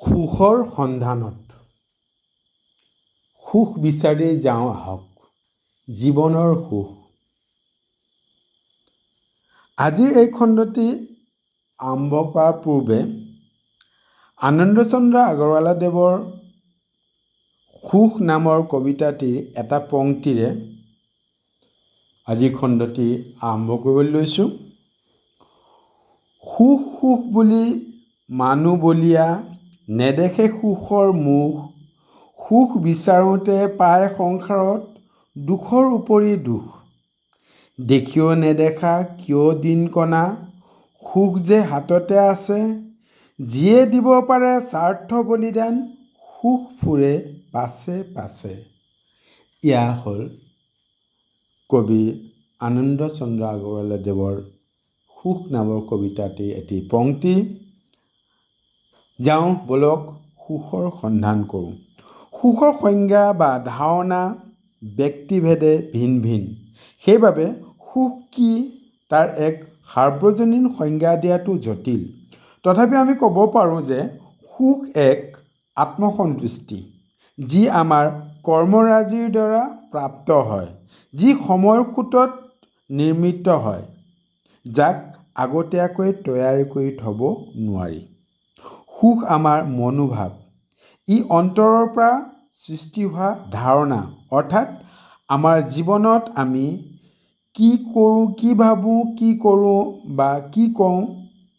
সুখৰ সন্ধানত সুখ বিচাৰি যাওঁ আহক, জীৱনৰ সুখ। আজিৰ এই খণ্ডটি আৰম্ভ কৰাৰ পূৰ্বে আনন্দচন্দ্ৰ আগৰৱালাদেৱৰ সুখ নামৰ কবিতাটিৰ এটা পংক্তিৰে আজিৰ খণ্ডটি আৰম্ভ কৰিবলৈ লৈছোঁ। সুখ সুখ বুলি মানুহ বলিয়া, নেদেখে সুখৰ মুখ। সুখ বিচাৰোঁতে পায় সংসাৰত দুখৰ উপৰি দুখ। দেখিও নেদেখা কিয় দিনকণা, সুখ যে হাততে আছে। যিয়ে দিব পাৰে স্বাৰ্থ বলিদান, সুখ ফুৰে পাছে পাছে। এয়া হ'ল কবি আনন্দচন্দ্ৰ আগৰৱালাদেৱৰ সুখ নামৰ কবিতাটিৰ এটি পংক্তি। যাওঁ বলক সুখৰ সন্ধান কৰোঁ। সুখৰ সংজ্ঞা বা ধাৰণা ব্যক্তিভেদে ভিন ভিন। সেইবাবে সুখ কি তাৰ এক সাৰ্বজনীন সংজ্ঞা দিয়াটো জটিল। তথাপি আমি ক'ব পাৰোঁ যে সুখ এক আত্মসন্তুষ্টি, যি আমাৰ কৰ্মৰাজিৰ দ্বাৰা প্ৰাপ্ত হয়, যি সময়ৰ সোঁতত নিৰ্মিত হয়, যাক আগতীয়াকৈ তৈয়াৰ কৰি থ'ব নোৱাৰি। সুখ আমাৰ মনোভাৱ, ই অন্তৰৰ পৰা সৃষ্টি হোৱা ধাৰণা, অৰ্থাৎ আমাৰ জীৱনত আমি কি কৰোঁ, কি ভাবোঁ, কি কৰোঁ বা কি কওঁ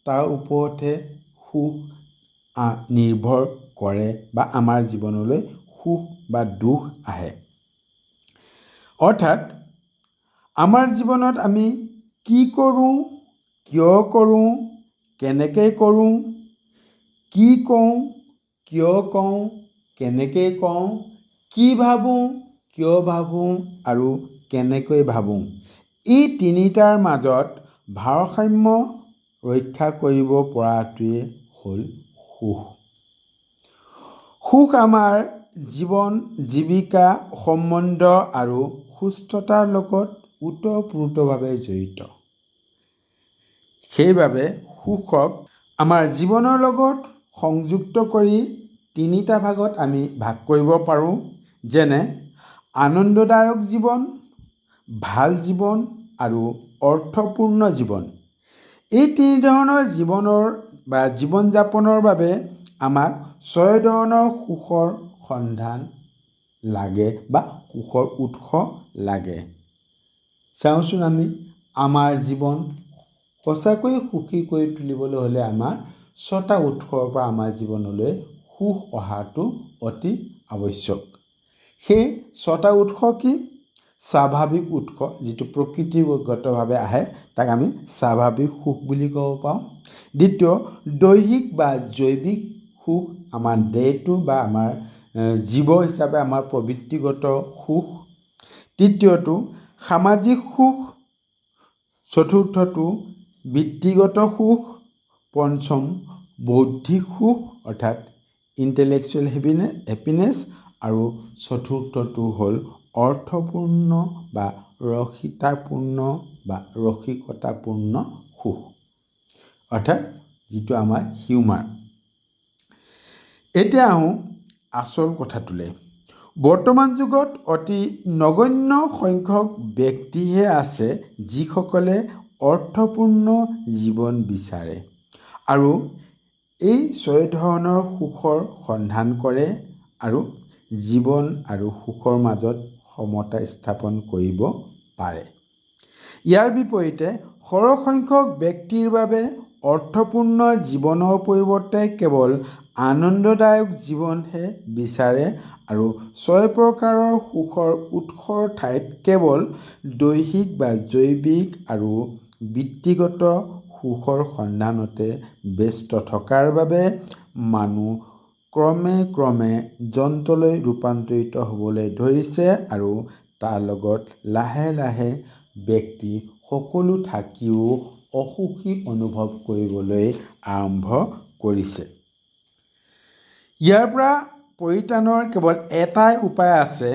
তাৰ ওপৰতহে সুখ নিৰ্ভৰ কৰে বা আমাৰ জীৱনলৈ সুখ বা দুখ আহে। অৰ্থাৎ আমাৰ জীৱনত আমি কি কৰোঁ, কিয় কৰোঁ, কেনেকৈ কৰোঁ, কি কওঁ, কিয় কওঁ, কেনেকৈ কওঁ, কি ভাবোঁ, কিয় ভাবোঁ আৰু কেনেকৈ ভাবোঁ, এই তিনিটাৰ মাজত ভাৰসাম্য ৰক্ষা কৰিব পৰাটোৱেই হ'ল সুখ। সুখ আমাৰ জীৱন, জীৱিকা, সম্বন্ধ আৰু সুস্থতাৰ লগত ওতঃপ্ৰোতভাৱে জড়িত। সেইবাবে সুখক আমাৰ জীৱনৰ লগত সংযুক্ত কৰি তিনিটা ভাগত আমি ভাগ কৰিব পাৰোঁ, যেনে আনন্দদায়ক জীৱন, ভাল জীৱন আৰু অৰ্থপূৰ্ণ জীৱন। এই তিনি ধৰণৰ জীৱন যাপনৰ বাবে আমাক 6 ধৰণৰ সুখৰ সন্ধান লাগে বা সুখৰ উৎস লাগে। চাওঁচোন আমি আমাৰ জীৱন সঁচাকৈ সুখী কৰি তুলিবলৈ হ'লে আমাৰ 6টা উৎসৰ পৰা আমাৰ জীৱনলৈ সুখ অহাটো অতি আৱশ্যক। সেই 6টা উৎস কি? স্বাভাৱিক উৎস, যিটো প্ৰকৃতিগতভাৱে আহে, তাক আমি স্বাভাৱিক সুখ বুলি ক'ব পাৰোঁ। দ্বিতীয়, দৈহিক বা জৈৱিক সুখ, আমাৰ দেহটো বা আমাৰ জীৱ হিচাপে আমাৰ প্ৰবৃত্তিগত সুখ। তৃতীয়টো, সামাজিক সুখ। চতুৰ্থটো, বৃত্তিগত সুখ। পঞ্চম, বৌদ্ধিক সুখ অৰ্থাৎ ইণ্টেলেকচুৱেল হেপিনেছ। আৰু চতুৰ্থটো হ'ল অৰ্থপূৰ্ণ বা ৰসিকতাপূৰ্ণ সুখ, অৰ্থাৎ যিটো আমাৰ হিউমাৰ। এতিয়া আহোঁ আচল কথাটোলৈ। বৰ্তমান যুগত অতি নগণ্য সংখ্যক ব্যক্তিহে আছে যিসকলে অৰ্থপূৰ্ণ জীৱন বিচাৰে আৰু এই 6 ধৰণৰ সুখৰ সন্ধান কৰে আৰু জীৱন আৰু সুখৰ মাজত সমতা স্থাপন কৰিব পাৰে। ইয়াৰ বিপৰীতে সৰহসংখ্যক ব্যক্তিৰ বাবে অৰ্থপূৰ্ণ জীৱনৰ পৰিৱৰ্তে কেৱল আনন্দদায়ক জীৱনহে বিচাৰে আৰু 6 প্ৰকাৰৰ সুখৰ উৎসৰ ঠাইত কেৱল দৈহিক বা জৈৱিক আৰু বৃত্তিগত সুখৰ সন্ধানতে ব্যস্ত থকাৰ বাবে মানুহ ক্ৰমে যন্ত্ৰলৈ ৰূপান্তৰিত হ'বলৈ ধৰিছে আৰু তাৰ লগত লাহে লাহে ব্যক্তি সকলো থাকিও অসুখী অনুভৱ কৰিবলৈ আৰম্ভ কৰিছে। ইয়াৰ পৰা পৰিত্ৰাণৰ কেৱল এটাই উপায় আছে,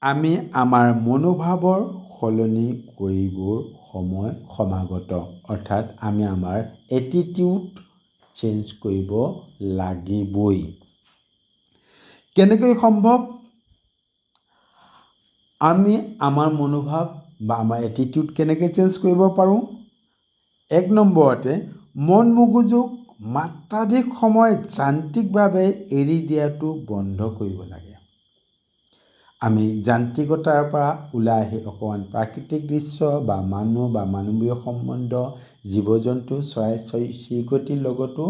আমি আমাৰ মনোভাৱৰ সলনি কৰিবৰ সময় সমাগত। অৰ্থাৎ আমি আমাৰ এটিটিউড চেঞ্জ কৰিব লাগিবই। কেনেকৈ সম্ভৱ? আমি আমাৰ মনোভাৱ বা আমাৰ এটিটিউড কেনেকৈ চেঞ্জ কৰিব পাৰোঁ? 1 নম্বৰতে মন মগজুক মাত্ৰাধিক সময় যান্ত্ৰিকভাৱে এৰি দিয়াটো বন্ধ কৰিব লাগে। আমি যান্ত্ৰিকতাৰ পৰা ওলাই আহি অকণমান প্ৰাকৃতিক দৃশ্য বা মানুহ বা মানৱীয় সম্বন্ধ, জীৱ জন্তু, চৰাই চিৰিকটিৰ লগতো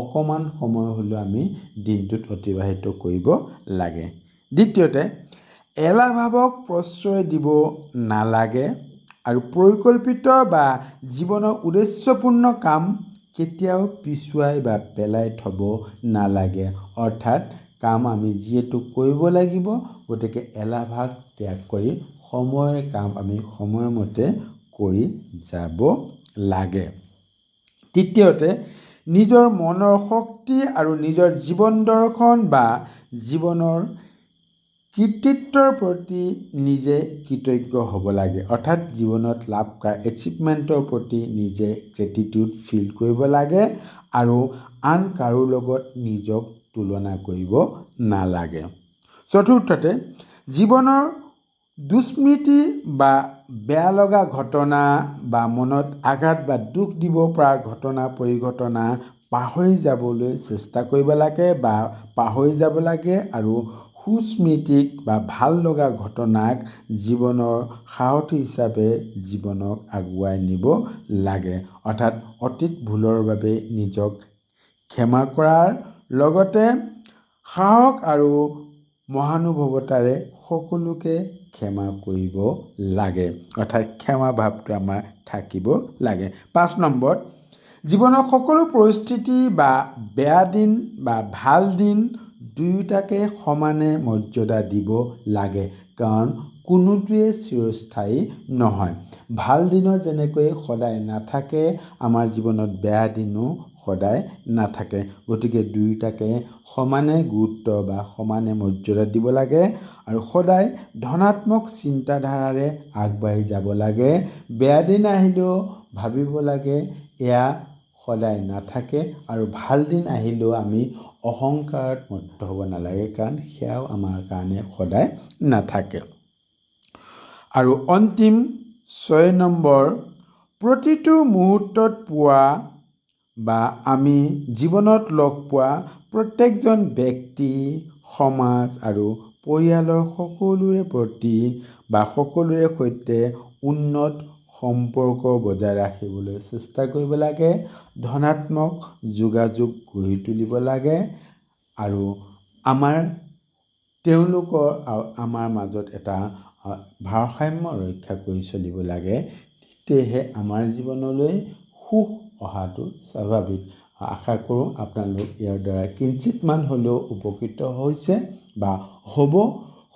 অকণমান সময় হ'লেও আমি দিনটোত অতিবাহিত কৰিব লাগে। দ্বিতীয়তে এলাহ ভাৱক প্ৰশ্ৰয় দিব নালাগে আৰু পৰিকল্পিত বা জীৱনৰ উদ্দেশ্যপূৰ্ণ কাম কেতিয়াও পিছুৱাই বা পেলাই থ'ব নালাগে। অৰ্থাৎ কাম আমি যিহেতু কৰিব লাগিব, গতিকে এলাহ ভাৱ ত্যাগ কৰি কাম আমি সময়মতে কৰি যাব লাগে। তৃতীয়তে নিজৰ মনৰ শক্তি আৰু নিজৰ জীৱন দৰ্শন বা জীৱনৰ কৃতিত্বৰ প্ৰতি নিজে কৃতজ্ঞ হ'ব লাগে। অৰ্থাৎ জীৱনত লাভ কৰা এচিভমেণ্টৰ প্ৰতি নিজে গ্ৰেটিটিউড ফিল কৰিব লাগে আৰু আন কাৰো লগত নিজক তুলনা কৰিব নালাগে। চতুৰ্থতে জীৱনৰ দুস্মৃতি বা বেয়া লগা ঘটনা বা মনত আঘাত বা দুখ দিব পৰা ঘটনা পৰিঘটনা পাহৰি যাবলৈ চেষ্টা কৰিব লাগে বা পাহৰি যাব লাগে আৰু সুস্মৃতিক বা ভাল লগা ঘটনাক জীৱনৰ সাৰথি হিচাপে জীৱনক আগুৱাই নিব লাগে। অৰ্থাৎ অতীত ভুলৰ বাবে নিজক ক্ষমা কৰাৰ লগতে সাহস আৰু মহানুভৱতাৰে সকলোকে ক্ষমা কৰিব লাগে। অৰ্থাৎ ক্ষমা ভাৱটো আমাৰ থাকিব লাগে। 5 নম্বৰত জীৱনৰ সকলো পৰিস্থিতি বা বেয়া দিন বা ভাল দিন দুয়োটাকে সমানে মৰ্যাদা দিব লাগে, কাৰণ কোনোটোৱে চিৰস্থায়ী নহয়। ভাল দিনো যেনেকৈ সদায় নাথাকে, আমাৰ জীৱনত বেয়া দিনো সদায় নাথাকে। গতিকে দুয়োটাকে সমানে গুৰুত্ব বা সমানে মৰ্যাদা দিব লাগে আৰু সদায় ধনাত্মক চিন্তাধাৰাৰে আগবাঢ়ি যাব লাগে। বেয়া দিন আহিলেও ভাবিব লাগে এয়া সদায় নাথাকে আৰু ভাল দিন আহিলেও আমি অহংকাৰত মত্ত হ'ব নালাগে, কাৰণ সেয়াও আমাৰ কাৰণে সদায় নাথাকে। আৰু অন্তিম 6 নম্বৰ, প্ৰতিটো মুহূৰ্তত পোৱা বা আমি জীৱনত লগ পোৱা প্ৰত্যেকজন ব্যক্তি, সমাজ আৰু পৰিয়ালৰ সকলোৰে প্ৰতি বা সকলোৰে সৈতে উন্নত সম্পৰ্ক বজাই ৰাখিবলৈ চেষ্টা কৰিব লাগে। ধনাত্মক যোগাযোগ গঢ়ি তুলিব লাগে আৰু তেওঁলোকৰ আৰু আমাৰ মাজত এটা ভাৰসাম্য ৰক্ষা কৰি চলিব লাগে। তেতিয়াহে আমাৰ জীৱনলৈ সুখ অহাটো স্বাভাৱিক। আশা কৰোঁ আপোনালোক ইয়াৰ দ্বাৰা কিঞ্চিতমান হ'লেও উপকৃত হৈছে বা হ'ব।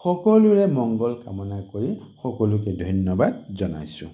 সকলোৰে মংগল কামনা কৰি সকলোকে ধন্যবাদ জনাইছোঁ।